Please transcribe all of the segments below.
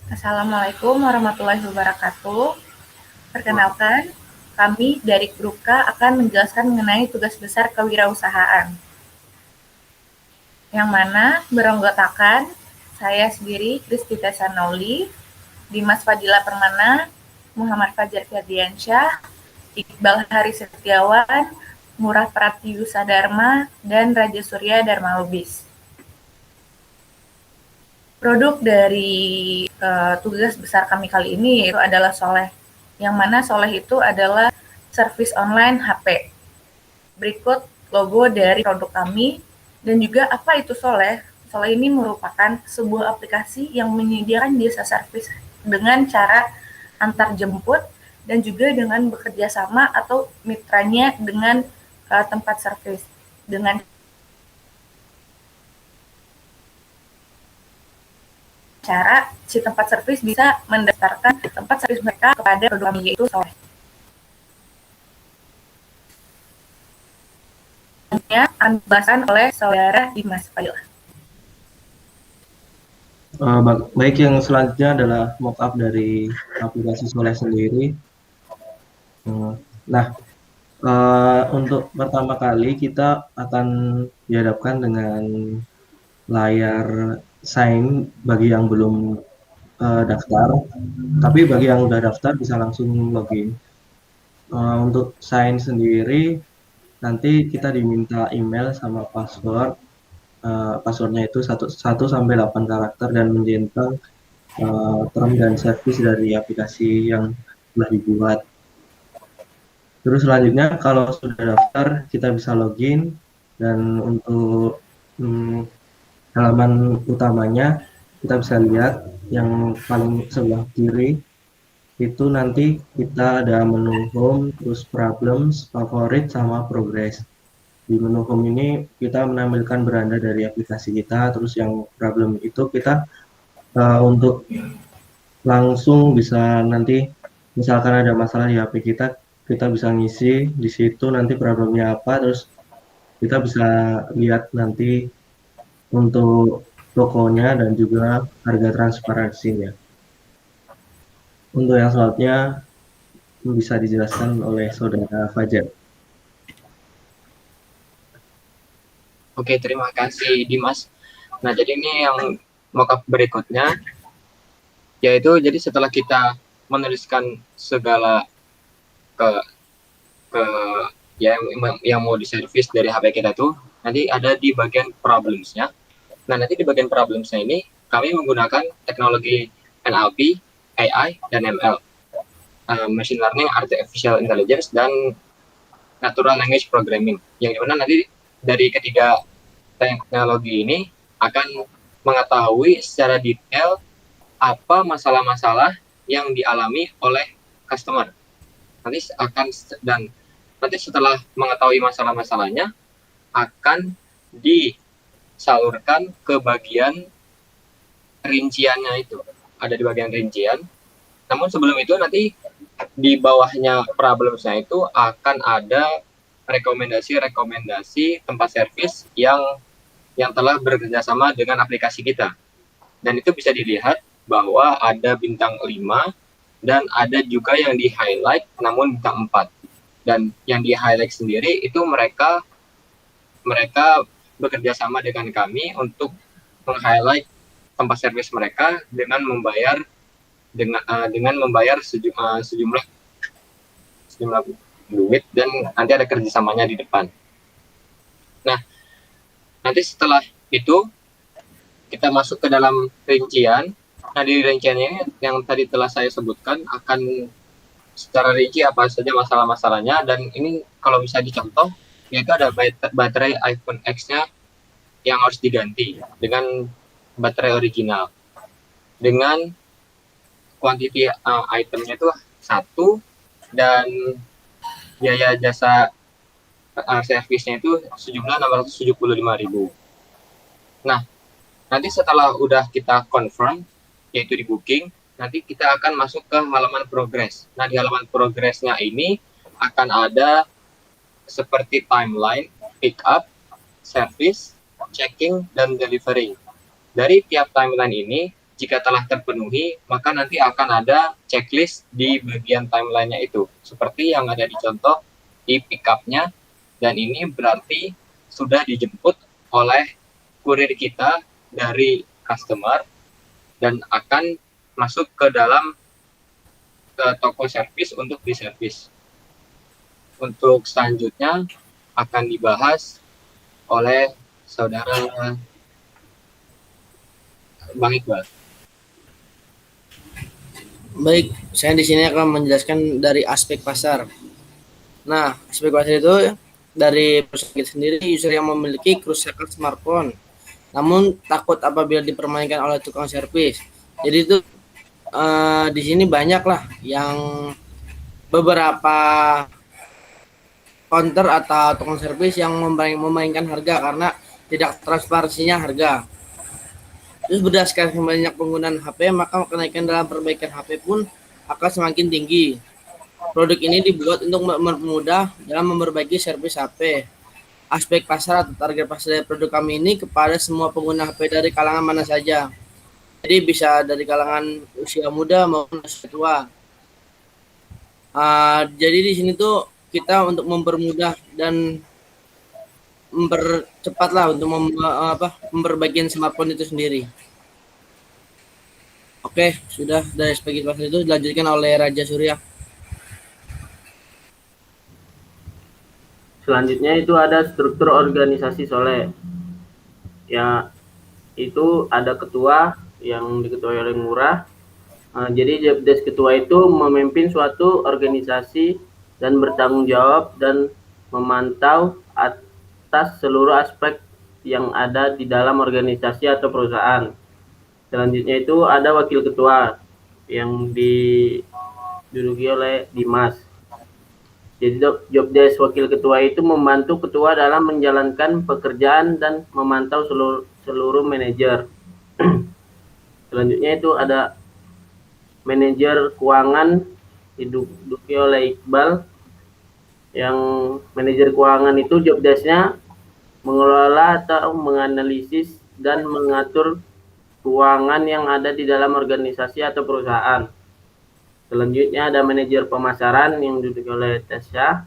Assalamualaikum warahmatullahi wabarakatuh. Perkenalkan, kami dari Grup K akan menjelaskan mengenai tugas besar kewirausahaan, yang mana beranggotakan saya sendiri, Kristita Sanauli, Dimas Fadila Permana, Muhammad Fajar Ferdiansyah, Iqbal Hari Setiawan, Murah Pratiwusa Dharma, dan Raja Surya Dharma Lubis. Produk dari tugas besar kami kali ini yaitu adalah Soleh, yang mana Soleh itu adalah servis online HP. Berikut logo dari produk kami dan juga apa itu Soleh. Soleh ini merupakan sebuah aplikasi yang menyediakan jasa servis dengan cara antar jemput dan juga dengan bekerja sama atau mitranya dengan tempat servis dengan cara si tempat servis bisa mendaftarkan tempat servis mereka kepada produk kami yaitu Soleh. Dibahasan oleh saudara Dimas Fadila. Baik, yang selanjutnya adalah mockup dari aplikasi Soleh sendiri. Nah, untuk pertama kali kita akan dihadapkan dengan layar sign bagi yang belum daftar, tapi bagi yang udah daftar bisa langsung login. Untuk sign sendiri, nanti kita diminta email sama password. Passwordnya itu 1 sampai 8 karakter dan menjentang term dan service dari aplikasi yang telah dibuat. Terus selanjutnya kalau sudah daftar kita bisa login dan untuk halaman utamanya kita bisa lihat yang paling sebelah kiri itu nanti kita ada menu home, terus problems, favorit, sama progress. Di menu home ini kita menampilkan beranda dari aplikasi kita, terus yang problem itu kita untuk langsung bisa nanti misalkan ada masalah di HP kita, kita bisa ngisi di situ nanti problemnya apa, terus kita bisa lihat nanti untuk tokonya dan juga harga transparansinya. Untuk yang selanjutnya bisa dijelaskan oleh saudara Fajar. Oke, terima kasih Dimas. Nah, jadi ini yang mockup berikutnya, yaitu jadi setelah kita menuliskan segala ke yang mau diservis dari HP kita tuh, nanti ada di bagian problems-nya. Nah, nanti di bagian problems-nya ini kami menggunakan teknologi NLP, AI, dan ML. Machine Learning, Artificial Intelligence, dan Natural Language Programming. Yang dimana nanti dari ketiga teknologi ini akan mengetahui secara detail apa masalah-masalah yang dialami oleh customer. Nanti setelah mengetahui masalah-masalahnya akan disalurkan ke bagian rinciannya itu. Ada di bagian rincian. Namun sebelum itu nanti di bawahnya problemsnya itu akan ada rekomendasi tempat servis yang telah bekerjasama dengan aplikasi kita. Dan itu bisa dilihat bahwa ada bintang 5 dan ada juga yang di-highlight namun bintang 4. Dan yang di-highlight sendiri itu mereka bekerja sama dengan kami untuk meng-highlight tempat servis mereka dengan membayar sejumlah duit, dan nanti ada kerjasamanya di depan. Nah, nanti setelah itu kita masuk ke dalam rincian. Nah, di rincian ini yang tadi telah saya sebutkan akan secara rinci apa saja masalah-masalahnya, dan ini kalau bisa dicontoh, yaitu ada baterai iPhone X-nya yang harus diganti dengan baterai original, dengan quantity itemnya itu 1, dan biaya jasa servisnya itu sejumlah 675.000. Nah, nanti setelah udah kita confirm, yaitu di booking, nanti kita akan masuk ke halaman progress. Nah, di halaman progressnya ini akan ada seperti timeline, pick up, service, checking, dan delivering. Dari tiap timeline ini jika telah terpenuhi, maka nanti akan ada checklist di bagian timeline-nya itu, seperti yang ada di contoh di pick-up-nya, dan ini berarti sudah dijemput oleh kurir kita dari customer dan akan masuk ke dalam toko servis untuk diservis. Untuk selanjutnya akan dibahas oleh saudara Bang Iqbal. Baik, saya di sini akan menjelaskan dari aspek pasar. Nah, aspek pasar itu dari perusahaan kita sendiri, user yang memiliki kerusakan smartphone, namun takut apabila dipermainkan oleh tukang servis. Jadi itu di sini banyak lah yang beberapa counter atau tukang servis yang memainkan harga karena tidak transparansinya harga. Terus berdasarkan banyak penggunaan HP, maka kenaikan dalam perbaikan HP pun akan semakin tinggi. Produk ini dibuat untuk mempermudah dalam memperbaiki servis HP. Aspek pasar atau target pasar dari produk kami ini kepada semua pengguna HP dari kalangan mana saja. Jadi bisa dari kalangan usia muda maupun usia tua. Jadi di sini tuh kita untuk mempermudah dan mempercepatlah untuk memperbaiki smartphone itu sendiri. Oke, sudah dari aspek pasar itu dilanjutkan oleh Raja Surya. Selanjutnya itu ada struktur organisasi Soleh. Ya, itu ada ketua yang diketuai oleh Ngurah. Jadi job desk ketua itu memimpin suatu organisasi dan bertanggung jawab dan memantau atas seluruh aspek yang ada di dalam organisasi atau perusahaan. Selanjutnya itu ada wakil ketua yang diduduki oleh Dimas. Jadi job desk wakil ketua itu membantu ketua dalam menjalankan pekerjaan dan memantau seluruh manajer. Selanjutnya itu ada manajer keuangan diduduki oleh Iqbal. Yang manajer keuangan itu job desk-nya mengelola atau menganalisis dan mengatur keuangan yang ada di dalam organisasi atau perusahaan. Selanjutnya ada manajer pemasaran yang diduduki oleh Tasya.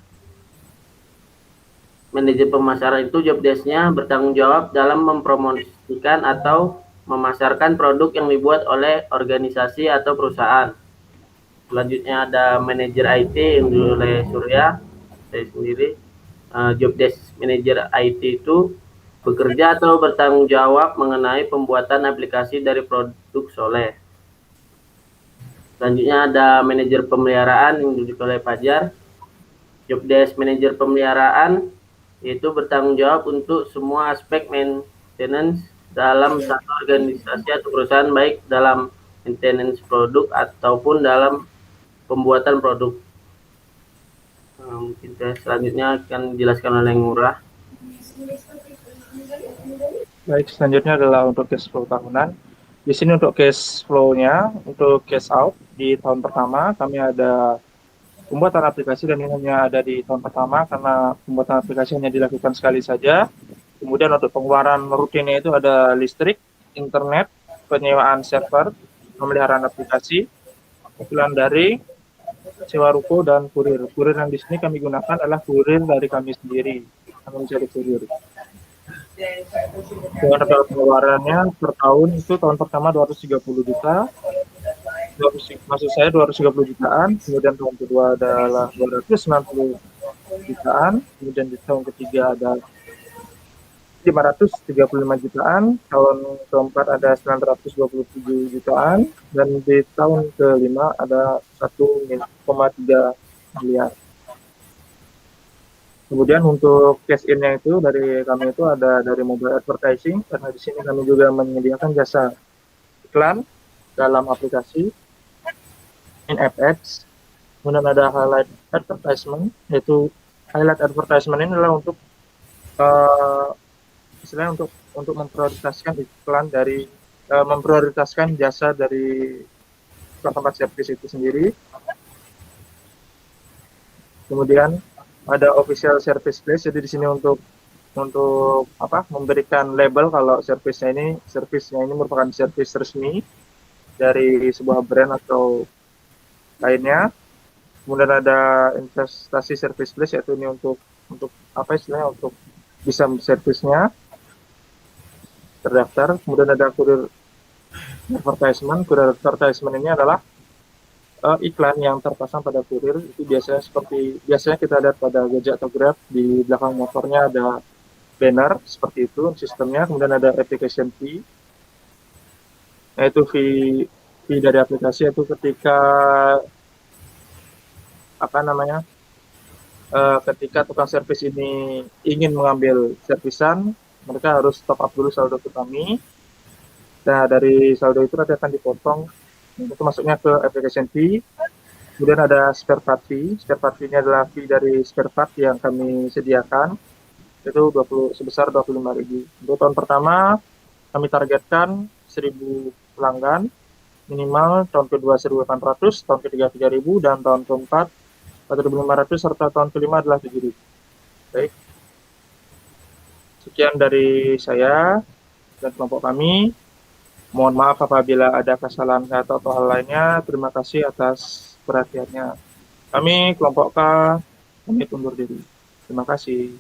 Manajer pemasaran itu job desk-nya bertanggung jawab dalam mempromosikan atau memasarkan produk yang dibuat oleh organisasi atau perusahaan. Selanjutnya ada manajer IT yang diduduki oleh Surya. Saya sendiri, job desk manajer IT itu bekerja atau bertanggung jawab mengenai pembuatan aplikasi dari produk Soleh. Selanjutnya ada manajer pemeliharaan yang diduduki oleh Fajar. Job desk manajer pemeliharaan itu bertanggung jawab untuk semua aspek maintenance dalam satu organisasi atau perusahaan, baik dalam maintenance produk ataupun dalam pembuatan produk. Mungkin selanjutnya akan dijelaskan oleh Ngurah. Baik, selanjutnya adalah untuk cash flow tahunan. Di sini untuk cash flow-nya, untuk cash out di tahun pertama kami ada pembuatan aplikasi, dan ini hanya ada di tahun pertama karena pembuatan aplikasi hanya dilakukan sekali saja. Kemudian untuk pengeluaran rutinnya itu ada listrik, internet, penyewaan server, pemeliharaan aplikasi, iklan dari sewa ruko, dan kurir. Kurir yang di sini kami gunakan adalah kurir dari kami sendiri. Kami mencari kurir. Dengan total pengeluarannya per tahun itu tahun pertama 230 juta. Maksud saya 230 jutaan. Kemudian tahun kedua adalah 290 jutaan. Kemudian di tahun ketiga ada 535 jutaan, tahun keempat ada 927 jutaan, dan di tahun kelima ada 1,3 miliar. Kemudian untuk cash in-nya itu dari kami itu ada dari mobile advertising, karena di sini kami juga menyediakan jasa iklan dalam aplikasi, in-app ads. Kemudian ada highlight advertisement, yaitu highlight advertisement ini adalah untuk istilahnya untuk memprioritaskan iklan dari memprioritaskan jasa dari tempat servis itu sendiri. Kemudian ada official service place, jadi di sini untuk memberikan label kalau servisnya ini merupakan servis resmi dari sebuah brand atau lainnya. Kemudian ada investasi service list, yaitu ini untuk apa istilahnya, untuk bisa servisnya terdaftar. Kemudian ada kurir advertisement. Kurir advertisement ini adalah iklan yang terpasang pada kurir. Itu biasanya kita lihat pada Gojek atau Grab, di belakang motornya ada banner seperti itu sistemnya. Kemudian ada application fee, yaitu fee dari aplikasi, yaitu ketika ketika tukang servis ini ingin mengambil servisan, mereka harus top up dulu saldo ke kami. Nah, dari saldo itu nanti akan dipotong, itu masuknya ke application fee. Kemudian ada spare part fee. Spare part fee ini adalah fee dari spare part yang kami sediakan, itu sebesar 25.000. Untuk tahun pertama kami targetkan 1.000 pelanggan minimal, tahun kedua 1.800, tahun ketiga 3.000, dan tahun keempat 4.500, serta tahun kelima adalah 7.000. Baik, sekian dari saya dan kelompok kami. Mohon maaf apabila ada kesalahan kata atau hal lainnya. Terima kasih atas perhatiannya. Kami kelompok K pamit undur diri. Terima kasih.